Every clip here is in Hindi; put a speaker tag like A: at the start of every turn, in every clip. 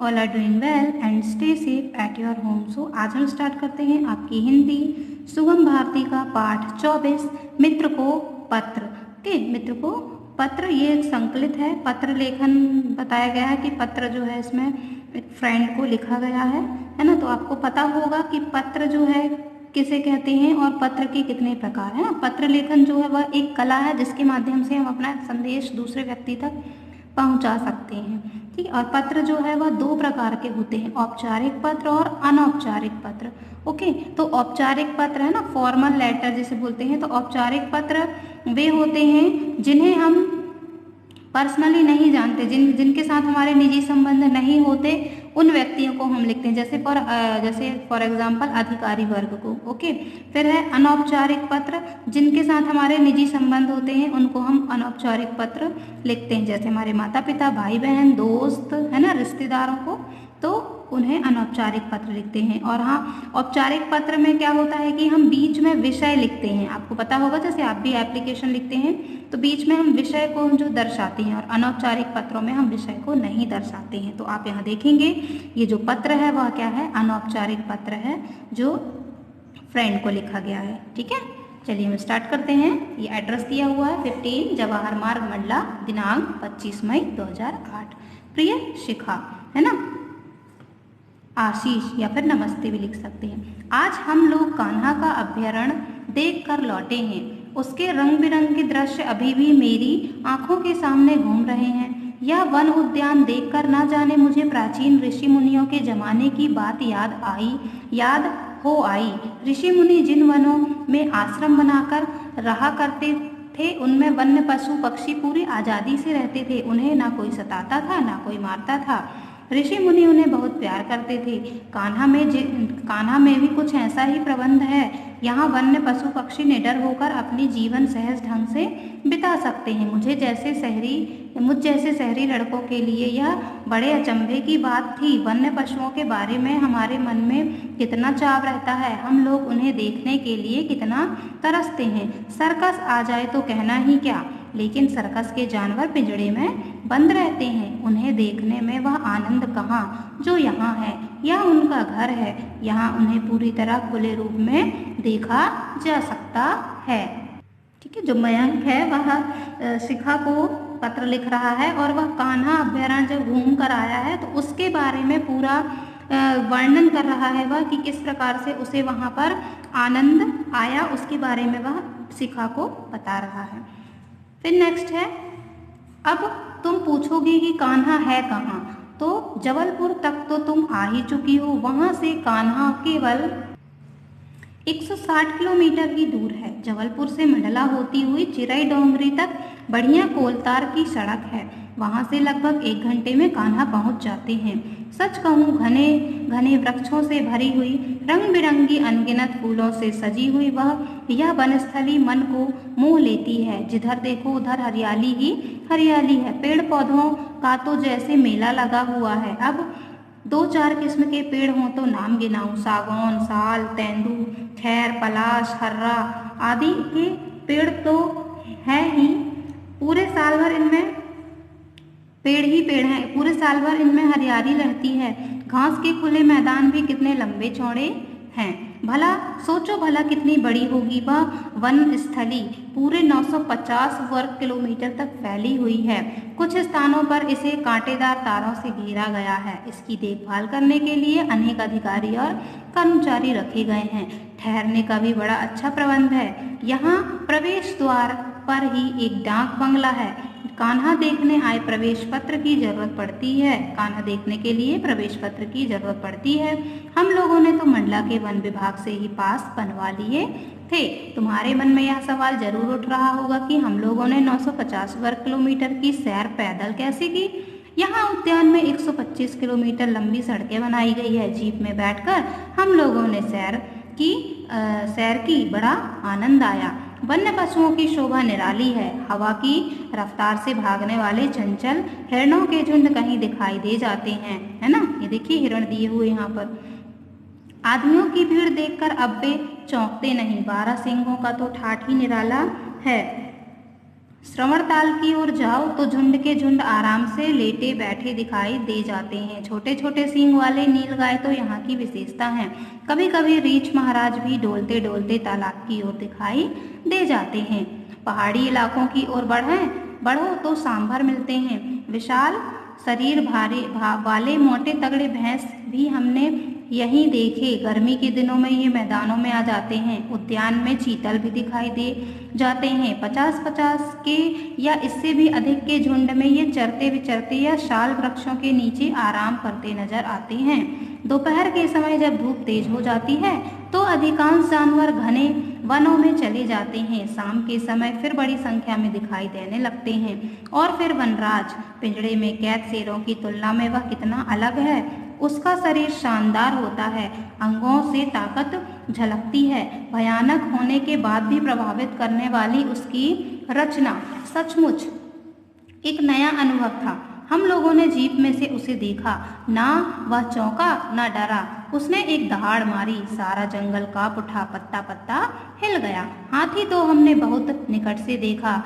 A: All are doing well and stay safe at your home. So आज हम स्टार्ट करते हैं आपकी हिंदी सुगम भारती का पाठ 24 मित्र को पत्र। ओके, मित्र को पत्र ये एक संकलित है। पत्र लेखन बताया गया है कि पत्र जो है इसमें एक फ्रेंड को लिखा गया है ना। तो आपको पता होगा कि पत्र जो है किसे कहते हैं और पत्र के कितने प्रकार हैं। पत्र लेखन जो है वह एक कला है जिसके माध्यम से हम अपना संदेश दूसरे व्यक्ति तक पहुंचा सकते हैं। ठीक है, और पत्र जो है वह दो प्रकार के होते हैं, औपचारिक पत्र और अनौपचारिक पत्र। ओके, तो औपचारिक पत्र है ना, फॉर्मल लेटर जिसे बोलते हैं। तो औपचारिक पत्र वे होते हैं जिन्हें हम पर्सनली नहीं जानते, जिनके साथ हमारे निजी संबंध नहीं होते, उन व्यक्तियों को हम लिखते हैं, जैसे फॉर एग्जांपल अधिकारी वर्ग को। ओके, फिर है अनौपचारिक पत्र, जिनके साथ हमारे निजी संबंध होते हैं उनको हम अनौपचारिक पत्र लिखते हैं, जैसे हमारे माता पिता, भाई बहन, दोस्त है ना, रिश्तेदारों को, तो उन्हें अनौपचारिक पत्र लिखते हैं। और हाँ, औपचारिक पत्र में क्या होता है कि हम बीच में विषय लिखते हैं। आपको पता होगा जैसे आप भी एप्लीकेशन लिखते हैं तो बीच में हम विषय को जो दर्शाते हैं, और अनौपचारिक पत्रों में हम विषय को नहीं दर्शाते हैं। तो आप यहाँ देखेंगे ये जो पत्र है वह क्या है, अनौपचारिक पत्र है जो फ्रेंड को लिखा गया है। ठीक है, चलिए हम स्टार्ट करते हैं। ये एड्रेस दिया हुआ है 15 जवाहर मार्ग मंडला, दिनांक 25 मई 2008। प्रिय शिखा, है ना, आशीष या फिर नमस्ते भी लिख सकते हैं। आज हम लोग कान्हा का अभ्यारण्य देख कर लौटे हैं। उसके रंग बिरंगे दृश्य अभी भी मेरी आंखों के सामने घूम रहे हैं। यह वन उद्यान देखकर ना जाने मुझे प्राचीन ऋषि मुनियों के जमाने की बात याद हो आई। ऋषि मुनि जिन वनों में आश्रम बनाकर रहा करते थे उनमें वन्य पशु पक्षी पूरी आज़ादी से रहते थे। उन्हें ना कोई सताता था ना कोई मारता था। ऋषि मुनि उन्हें बहुत प्यार करते थे। कान्हा में भी कुछ ऐसा ही प्रबंध है। यहाँ वन्य पशु पक्षी निडर होकर अपनी जीवन सहज ढंग से बिता सकते हैं। मुझ जैसे शहरी लड़कों के लिए यह बड़े अचंभे की बात थी। वन्य पशुओं के बारे में हमारे मन में कितना चाव रहता है। हम लोग उन्हें देखने के लिए कितना तरसते हैं। सर्कस आ जाए तो कहना ही क्या, लेकिन सर्कस के जानवर पिंजड़े में बंद रहते हैं। उन्हें देखने में वह आनंद कहाँ जो यहाँ है। यह उनका घर है। यहाँ उन्हें पूरी तरह खुले रूप में देखा जा सकता है। ठीक है, जो मयंक है वह शिखा को पत्र लिख रहा है और वह कान्हा अभ्यारण्य जब घूम कर आया है तो उसके बारे में पूरा वर्णन कर रहा है वह कि किस प्रकार से उसे वहाँ पर आनंद आया, उसके बारे में वह शिखा को बता रहा है। फिर नेक्स्ट है, अब तुम पूछोगे कि कान्हा है कहाँ, तो जबलपुर तक तो तुम आ ही चुकी हो। वहाँ से कान्हा केवल 160 किलोमीटर की दूर है। जबलपुर से मंडला होती हुई चिरई डोंगरी तक बढ़िया कोलतार की सड़क है। वहाँ से लगभग 1 घंटे में कान्हा पहुँच जाते हैं। सच कहूँ, घने घने वृक्षों से भरी हुई, रंग बिरंगी अनगिनत फूलों से सजी हुई यह वनस्थली मन को मोह लेती है। जिधर देखो उधर हरियाली ही हरियाली है। पेड़ पौधों का तो जैसे मेला लगा हुआ है। अब 2-4 किस्म के पेड़ हों तो नाम गिनाऊं, सागौन, साल, तेंदू, खैर, पलाश, हर्रा आदि के पेड़ तो है ही। पूरे साल भर इनमें पेड़ ही पेड़ हैं। पूरे साल भर इनमें हरियाली रहती है। घास के खुले मैदान भी कितने लंबे चौड़े हैं। भला सोचो भला कितनी बड़ी होगी वह वन स्थली। पूरे 950 वर्ग किलोमीटर तक फैली हुई है। कुछ स्थानों पर इसे कांटेदार तारों से घेरा गया है। इसकी देखभाल करने के लिए अनेक अधिकारी और कर्मचारी रखे गए हैं। ठहरने का भी बड़ा अच्छा प्रबंध है। यहाँ प्रवेश द्वार पर ही एक डाक बंगला है। कान्हा देखने आए प्रवेश पत्र की जरूरत पड़ती है। कान्हा देखने के लिए प्रवेश पत्र की जरूरत पड़ती है। हम लोगों ने तो मंडला के वन विभाग से ही पास बनवा लिए थे। तुम्हारे मन में यह सवाल जरूर उठ रहा होगा कि हम लोगों ने 950 वर्ग किलोमीटर की सैर पैदल कैसे की। यहाँ उद्यान में 125 किलोमीटर लंबी सड़कें बनाई गई है। जीप में बैठकर हम लोगों ने सैर की, बड़ा आनंद आया। वन्य पशुओं की शोभा निराली है। हवा की रफ्तार से भागने वाले चंचल हिरणों के झुंड कहीं दिखाई दे जाते हैं, है ना। ये देखिए हिरण दिए हुए यहाँ पर। आदमियों की भीड़ देखकर अब वे चौंकते नहीं। 12 सिंहों का तो ठाठ ही निराला है। श्रवणताल की ओर जाओ तो झुंड के झुंड आराम से लेटे बैठे दिखाई दे जाते हैं। छोटे छोटे सींग वाले नीलगाय तो यहाँ की विशेषता हैं। कभी कभी रीछ महाराज भी डोलते डोलते तालाब की ओर दिखाई दे जाते हैं। पहाड़ी इलाकों की ओर बढ़ो तो सांभर मिलते हैं। विशाल शरीर वाले मोटे तगड़े भैंस भी हमने यहीं देखे। गर्मी के दिनों में ये मैदानों में आ जाते हैं। उद्यान में चीतल भी दिखाई दे जाते हैं। 50-50 के या इससे भी अधिक के झुंड में ये चरते विचरते या शाल वृक्षों के नीचे आराम करते नजर आते हैं। दोपहर के समय जब धूप तेज हो जाती है तो अधिकांश जानवर घने वनों में चले जाते हैं। शाम के समय फिर बड़ी संख्या में दिखाई देने लगते हैं। और फिर वनराज, पिंजड़े में कैद शेरों की तुलना में वह कितना अलग है। उसका शरीर शानदार होता है, अंगों से ताकत झलकती है। भयानक होने के बाद भी प्रभावित करने वाली उसकी रचना सचमुच एक नया अनुभव था। हम लोगों ने जीप में से उसे देखा। ना वह चौंका ना डरा। उसने एक दहाड़ मारी, सारा जंगल कांप उठा, पत्ता पत्ता हिल गया। हाथी तो हमने बहुत निकट से देखा।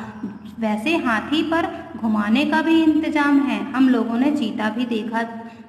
A: वैसे हाथी पर घुमाने का भी इंतजाम है। हम लोगों ने चीता भी देखा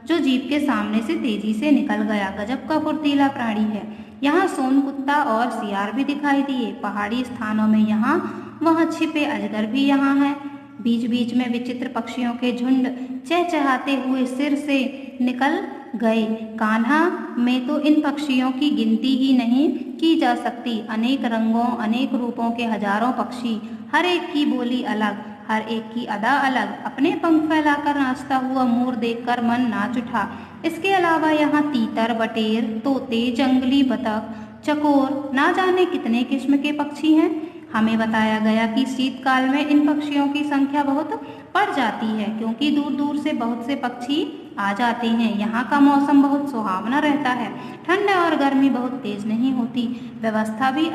A: जो जीप के सामने से तेजी से निकल गया। गजब का फुर्तीला प्राणी है। यहाँ सोन कुत्ता और सियार भी दिखाई दिए। पहाड़ी स्थानों में यहाँ वहाँ छिपे अजगर भी यहाँ है। बीच बीच में विचित्र पक्षियों के झुंड चहचहाते हुए सिर से निकल गए। कान्हा में तो इन पक्षियों की गिनती ही नहीं की जा सकती। अनेक रंगों अनेक रूपों के हजारों पक्षी, हर एक की बोली अलग, हर एक की अदा अलग। अपने पंख फैलाकर नाचता हुआ मोर देखकर मन नाच उठा। इसके अलावा यहाँ तीतर, बटेर, तोते, जंगली बतख, चकोर, ना जाने कितने किस्म के पक्षी हैं। हमें बताया गया कि शीतकाल में इन पक्षियों की संख्या बहुत बढ़ जाती है, क्योंकि दूर दूर से बहुत से पक्षी आ जाते हैं। यहाँ का मौसम बहुत सुहावना रहता है। ठंड और गर्मी बहुत तेज नहीं होती। व्यवस्था भी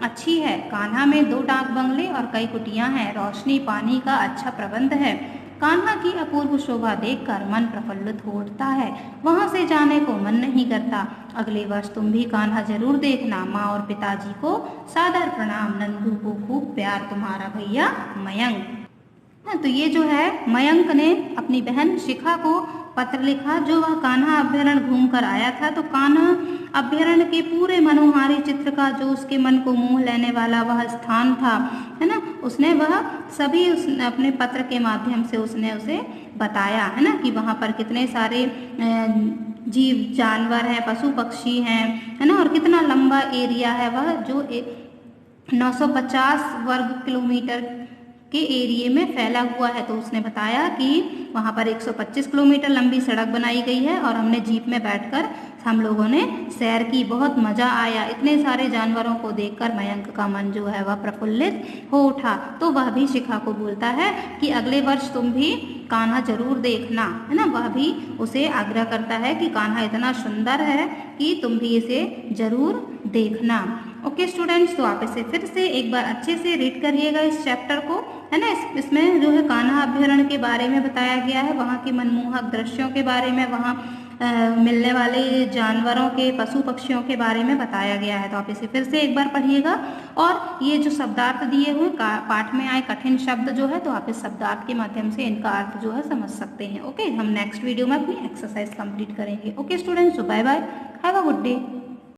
A: अच्छी है। कान्हा में 2 डाक बंगले और कई कुटियां हैं। रोशनी पानी का अच्छा प्रबंध है। कान्हा की अपूर्व शोभा देखकर मन प्रफुल्लित हो उठता है। वहां से जाने को मन नहीं करता। अगले वर्ष तुम भी कान्हा जरूर देखना। माँ और पिताजी को सादर प्रणाम। नंदू को खूब प्यार, तुम्हारा भैया मयंक। तो ये जो है मयंक ने अपनी बहन शिखा को पत्र लिखा, जो वह कान्हा अभ्यारण्य घूम कर आया था। तो कान्हा अभ्यारण्य के पूरे मनोहारी चित्र का जो उसके मन को मोह लेने वाला वह स्थान था, है ना, उसने वह सभी उसने अपने पत्र के माध्यम से उसने उसे बताया, है ना, कि वहाँ पर कितने सारे जीव जानवर हैं, पशु पक्षी हैं, है ना, और कितना लंबा एरिया है वह, जो 950 वर्ग किलोमीटर के एरिए में फैला हुआ है। तो उसने बताया कि वहाँ पर 125 किलोमीटर लंबी सड़क बनाई गई है और हमने जीप में बैठकर हम लोगों ने सैर की। बहुत मज़ा आया। इतने सारे जानवरों को देखकर मयंक का मन जो है वह प्रफुल्लित हो उठा। तो वह भी शिखा को बोलता है कि अगले वर्ष तुम भी कान्हा जरूर देखना, है ना। वह भी उसे आग्रह करता है कि कान्हा इतना सुंदर है कि तुम भी इसे जरूर देखना। ओके स्टूडेंट्स, तो आप इसे फिर से एक बार अच्छे से रीड करिएगा इस चैप्टर को, है ना। इसमें जो है कान्हा अभ्यारण्य के बारे में बताया गया है, वहाँ के मनमोहक दृश्यों के बारे में, वहाँ मिलने वाले जानवरों के, पशु पक्षियों के बारे में बताया गया है। तो आप इसे फिर से एक बार पढ़िएगा। और ये जो शब्दार्थ दिए हुए पाठ में आए कठिन शब्द जो है, तो आप इस शब्दार्थ के माध्यम से इनका अर्थ जो है समझ सकते हैं। ओके, हम नेक्स्ट वीडियो में अपनी एक्सरसाइज कंप्लीट करेंगे। Okay students, bye bye, have a good day.